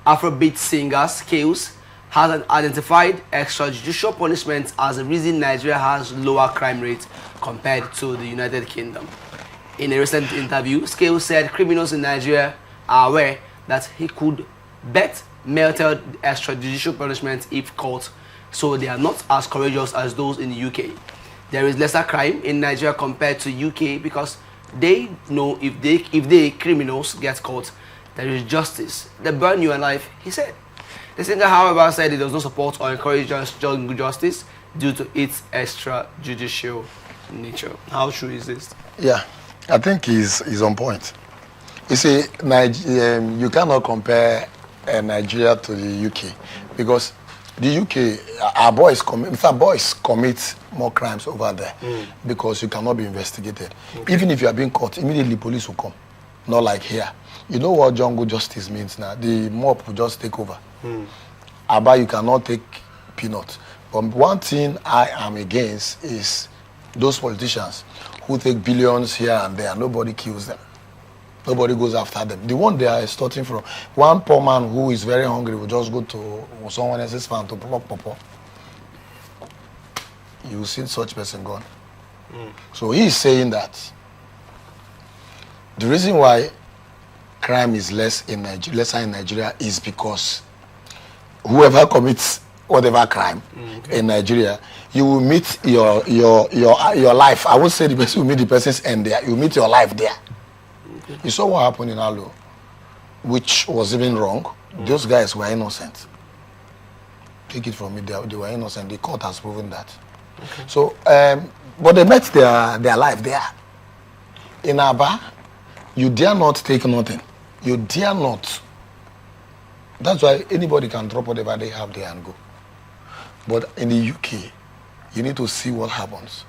Afrobeat singer Skales has identified extrajudicial punishment as the reason Nigeria has lower crime rates compared to the United Kingdom. In a recent interview, Skales said criminals in Nigeria are aware that he could bet melted extrajudicial punishment if caught, so they are not as courageous as those in the UK. There is lesser crime in Nigeria compared to UK because they know if they criminals get caught, there is justice. They burn you alive, he said. The singer, however, said he does not support or encourage justice due to its extrajudicial nature. How true is this? Yeah, I think he's on point. You see, you cannot compare Nigeria to the UK because the UK, our boys commit more crimes over there because you cannot be investigated. Okay. Even if you are being caught, immediately police will come. Not like here. You know what jungle justice means now? The mob will just take over. Aba, you cannot take peanuts. But one thing I am against is those politicians who take billions here and there. Nobody kills them. Nobody goes after them. The one they are extorting from. One poor man who is very hungry will just go to someone else's farm to pop. You will see such person gone. So he is saying that the reason why crime is lesser in Nigeria is because whoever commits whatever crime in Nigeria, you will meet your life. I would say the person will meet the person's end there. You meet your life there. You saw what happened in Alo, which was even wrong. Those guys were innocent. Take it from me, they were innocent. The court has proven that. Okay. So, but they met their life there. In Aba, you dare not take nothing. You dare not. That's why anybody can drop whatever they have there and go. But in the UK, you need to see what happens.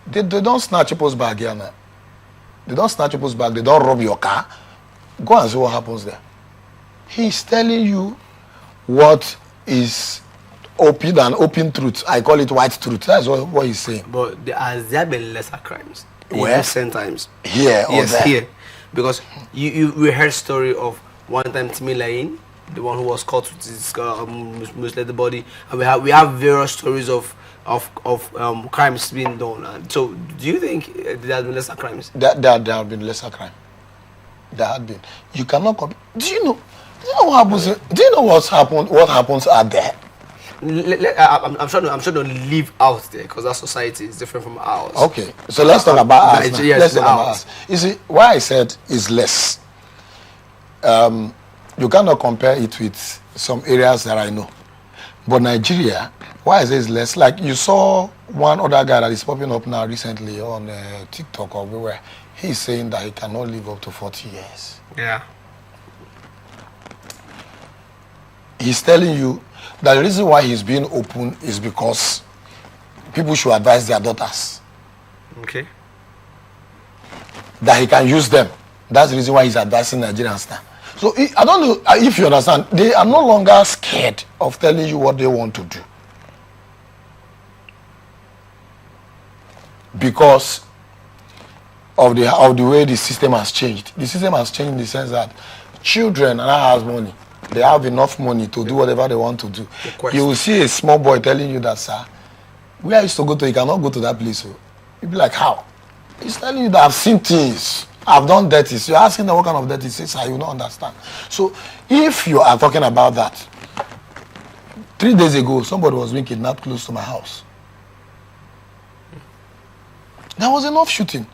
They don't snatch people's bag here now. They don't snatch people's bag. They don't rob your car. Go and see what happens there. He's telling you what is open truth. I call it white truth. That's what he's saying. But has there been lesser crimes in Where? recent times? Here or yes, there? Here. Because we heard story of one time Timi Lain, the one who was caught with his mutilated body, and we have various stories of crimes being done. So, do you think there have been lesser crimes? There have been lesser crime. There had been. You cannot. Do you know what happens? Do you know what's happened? What happens out there? I'm trying to live out there because our society is different from ours. Okay, so let's talk about us. Yes, let's talk about us. You see, why I said is less. You cannot compare it with some areas that I know. But Nigeria, why I say it's less? Like you saw one other guy that is popping up now recently on TikTok or where he's saying that he cannot live up to 40 years. Yeah. He's telling you that the reason why he's being open is because people should advise their daughters. Okay. That he can use them. That's the reason why he's advising Nigerians now. So I don't know if you understand. They are no longer scared of telling you what they want to do. Because of the way the system has changed. The system has changed in the sense that children now have money. They have enough money to do whatever they want to do. You will see a small boy telling you that, sir, where I used to go to, you cannot go to that place. So you'll be like, how? He's telling you that I've seen things. I've done dirties. You're asking them what kind of dirty. He says, I will not understand. So if you are talking about that, 3 days ago, somebody was being kidnapped close to my house. There was enough shooting.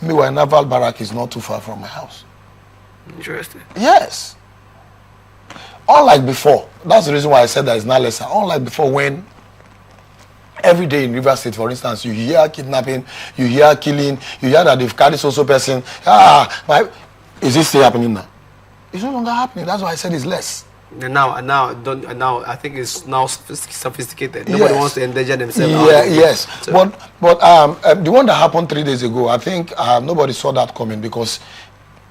Meanwhile, Naval Barrack is not too far from my house. Interesting. Yes. Unlike before, that's the reason why I said that it's not lesser. Unlike before, when every day in River State, for instance, you hear kidnapping, you hear killing, you hear that they've carried so person. Is this still happening now? It's no longer happening. That's why I said it's less. And now, I think it's now sophisticated. Nobody wants to endanger themselves. Yeah, yes. So. But the one that happened 3 days ago, I think nobody saw that coming because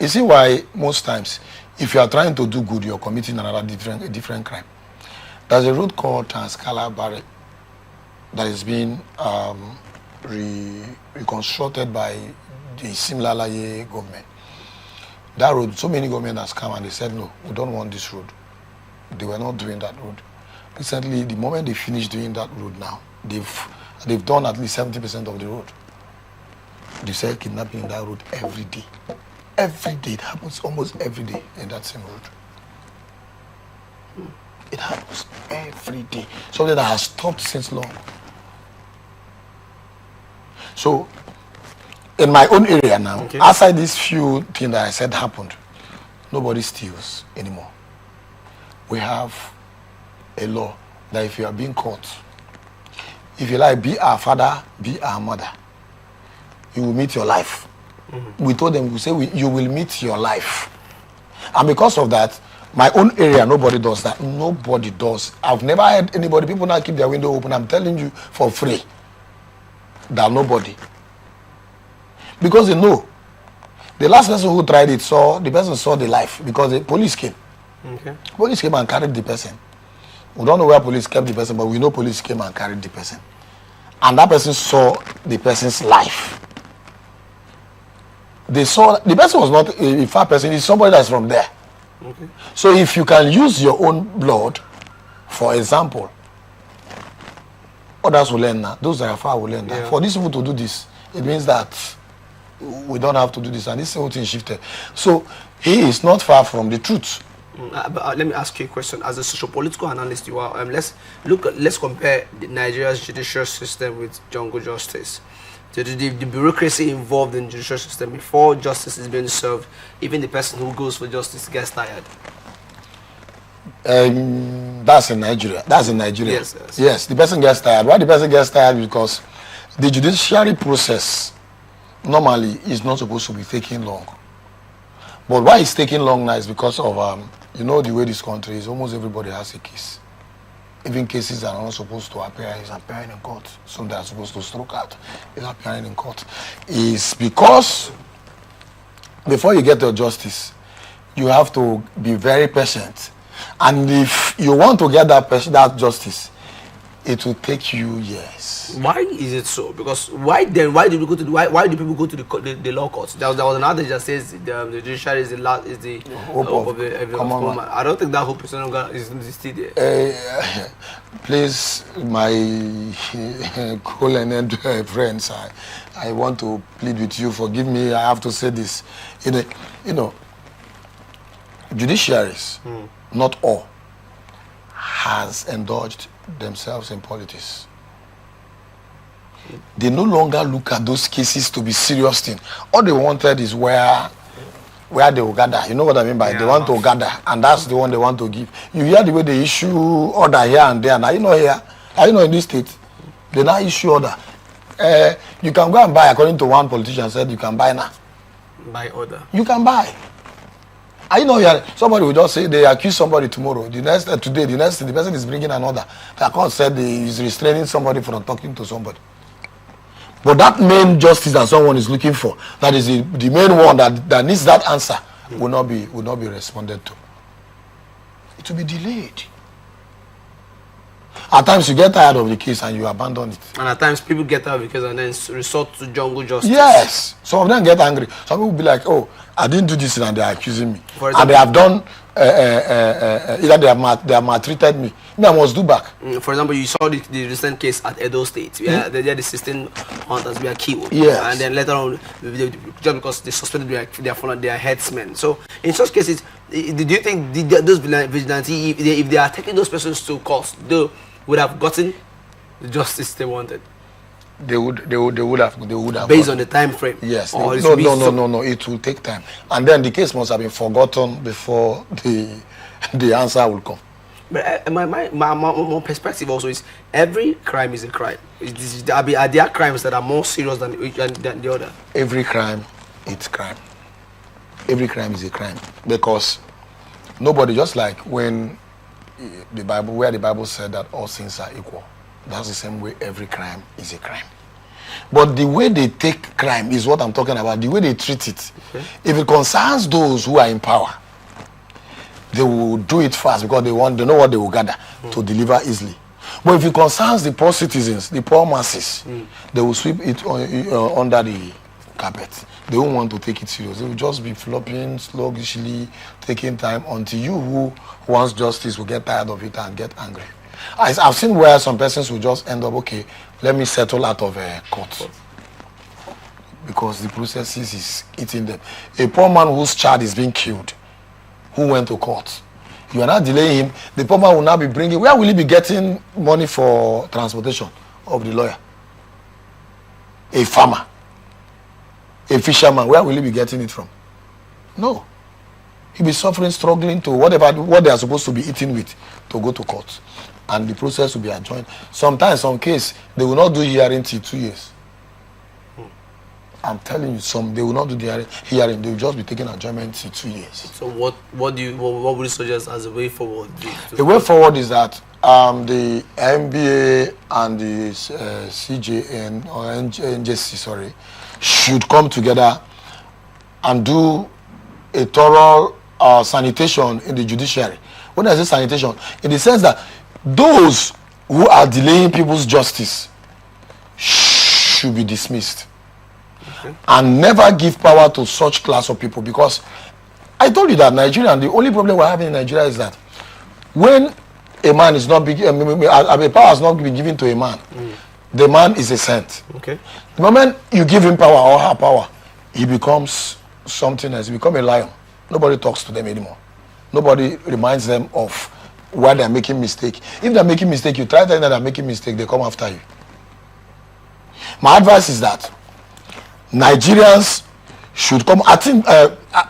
you see why most times, if you are trying to do good, you're committing another different crime. There's a road called Transcala Barrel that is being reconstructed by the Simlalaye government. That road, so many government has come and they said, no, we don't want this road. They were not doing that road. Recently, the moment they finished doing that road now, they've done at least 70% of the road. They said kidnapping in that road every day. Every day. It happens almost every day in that same road. It happens every day. Something that has stopped since long. So, in my own area now, outside these few things that I said happened, nobody steals anymore. We have a law that if you are being caught, if you like, be our father, be our mother, you will meet your life. We told them, we say, you will meet your life. And because of that, my own area, nobody does that. Nobody does. I've never had anybody, people now keep their window open. I'm telling you for free that nobody. Because they know. The last person who tried it the person saw the life because the police came. Police came and carried the person. We don't know where police kept the person, but we know police came and carried the person. And that person saw the person's life. They saw, the person was not a far person, it's somebody that's from there. So if you can use your own blood, for example, others will learn that. Those that are far will learn that. For these people to do this, it means that we don't have to do this, and this whole thing shifted. So he is not far from the truth. But let me ask you a question. As a socio-political analyst, you are. Let's compare Nigeria's judicial system with jungle justice. The bureaucracy involved in the judicial system before justice is being served, even the person who goes for justice gets tired. That's in Nigeria. Yes. Yes, the person gets tired. Why the person gets tired? Because the judiciary process normally is not supposed to be taking long. But why it's taking long now is because of you know the way this country is. Almost everybody has a case. Even cases that are not supposed to appear is appearing in court. Some that are supposed to stroke out is appearing in court. It's because before you get your justice, you have to be very patient. And if you want to get that justice, it will take you years. Why is it so? Because why do people go to the law courts? There was an adage that says the judiciary is the hope of the common man. I don't think that hope is still there. Please, my co-learned friends, I want to plead with you. Forgive me. I have to say this. You know, judiciaries, not all, has indulged themselves in politics. They no longer look at those cases to be serious thing. All they wanted is where they will gather. You know what I mean by they want to gather, and that's the one they want to give. You hear the way they issue order here and there. Now you know here, in this state, they now issue order. You can go and buy according to one politician said you can buy now. Buy order. You can buy. I know here somebody will just say they accuse somebody tomorrow. The next the person is bringing an order. The court said he is restraining somebody from talking to somebody. But that main justice that someone is looking for, that is the main one that needs that answer, will not be responded to. It will be delayed. At times you get tired of the case and you abandon it. And at times people get tired of the case and then resort to jungle justice. Yes. Some of them get angry. Some people will be like, oh, I didn't do this and they are accusing me. For example, and they have done, either they have maltreated me. I must do back. For example, you saw the recent case at Edo State. Where the 16 hunters were killed. Yes. And then later on, just because they suspected their headsmen. So in such cases, do you think those vigilantes, if they are taking those persons to court, they would have gotten the justice they wanted? They would have based on the time frame. Yes. No. It will take time, and then the case must have been forgotten before the answer will come. But my perspective also is every crime is a crime. Are there crimes that are more serious than the other? Every crime, it's crime. Every crime is a crime because nobody, just like when the Bible said that all sins are equal. That's the same way every crime is a crime. But the way they take crime is what I'm talking about, the way they treat it. Okay. If it concerns those who are in power, they will do it fast because they know what they will gather to deliver easily. But if it concerns the poor citizens, the poor masses, they will sweep it under the carpet. They won't want to take it serious. They will just be flopping sluggishly, taking time until you who wants justice will get tired of it and get angry. I've seen where some persons will just end up, okay, let me settle out of court. Because the process is eating them. A poor man whose child is being killed, who went to court, you are not delaying him, the poor man will now be bringing, where will he be getting money for transportation of the lawyer? A farmer, a fisherman, where will he be getting it from? No. He'll be suffering, struggling to what they are supposed to be eating with to go to court. And the process will be adjourned. Sometimes, some case, they will not do hearing till 2 years. I'm telling you, they will not do the hearing. They will just be taking adjournment till 2 years. So what would you suggest as a way forward? The way forward is that the NBA and the CJN or NJC, should come together and do a thorough sanitation in the judiciary. When I say sanitation, in the sense that those who are delaying people's justice should be dismissed. Okay. And never give power to such class of people, because I told you that Nigeria, and the only problem we're having in Nigeria is that when a man is not big, a power has not been given to a man, the man is a saint. Okay. The moment you give him power or her power, he becomes something else. He becomes a lion. Nobody talks to them anymore. Nobody reminds them of why they're making mistake. If they're making mistake, you try telling them they're making mistake, they come after you. My advice is that Nigerians should come. I think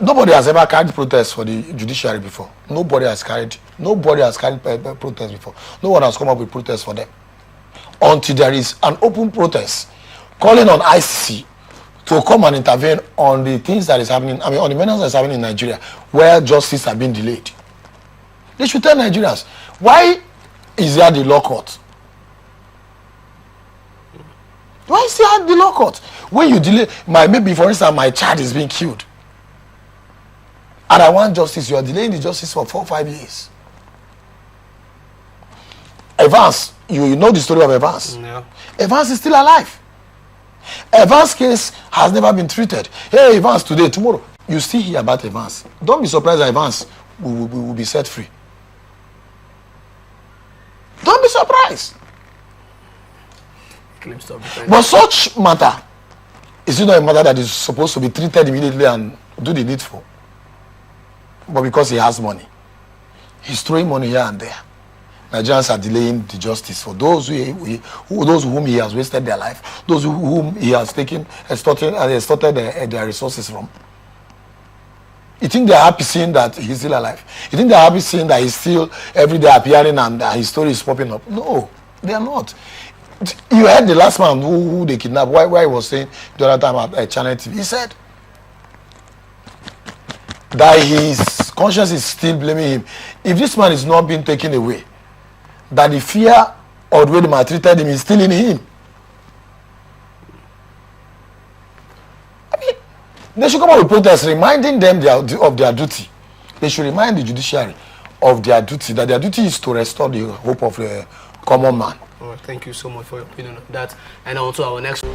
nobody has ever carried protest for the judiciary before. Nobody has carried protest before. No one has come up with protest for them. Until there is an open protest calling on ICC to come and intervene on the things that is happening, on the menace that is happening in Nigeria, where justice has been delayed. They should tell Nigerians, why is there the law court? Why is there the law court? When you delay, maybe for instance, my child is being killed, and I want justice, you are delaying the justice for 4 or 5 years. Evans, you know the story of Evans. Yeah. Evans is still alive. Evans' case has never been treated. Hey, Evans, today, tomorrow, you still hear about Evans. Don't be surprised that Evans will be set free. Don't be surprised. But such matter is not a matter that is supposed to be treated immediately and do the needful. But because he has money, he's throwing money here and there. Nigerians are delaying the justice for those whom he has wasted their life, those whom he has extorted their resources from. You think they're happy seeing that he's still alive? You think they're happy seeing that he's still every day appearing and his story is popping up? No, they are not. You heard the last man who they kidnapped, why he was saying the other time at Channel TV. He said that his conscience is still blaming him. If this man is not being taken away, that the fear or the way they maltreated him is still in him. They should come up with protests reminding them of their duty. They should remind the judiciary of their duty, that their duty is to restore the hope of the common man. All right, thank you so much for your opinion on that. And also our next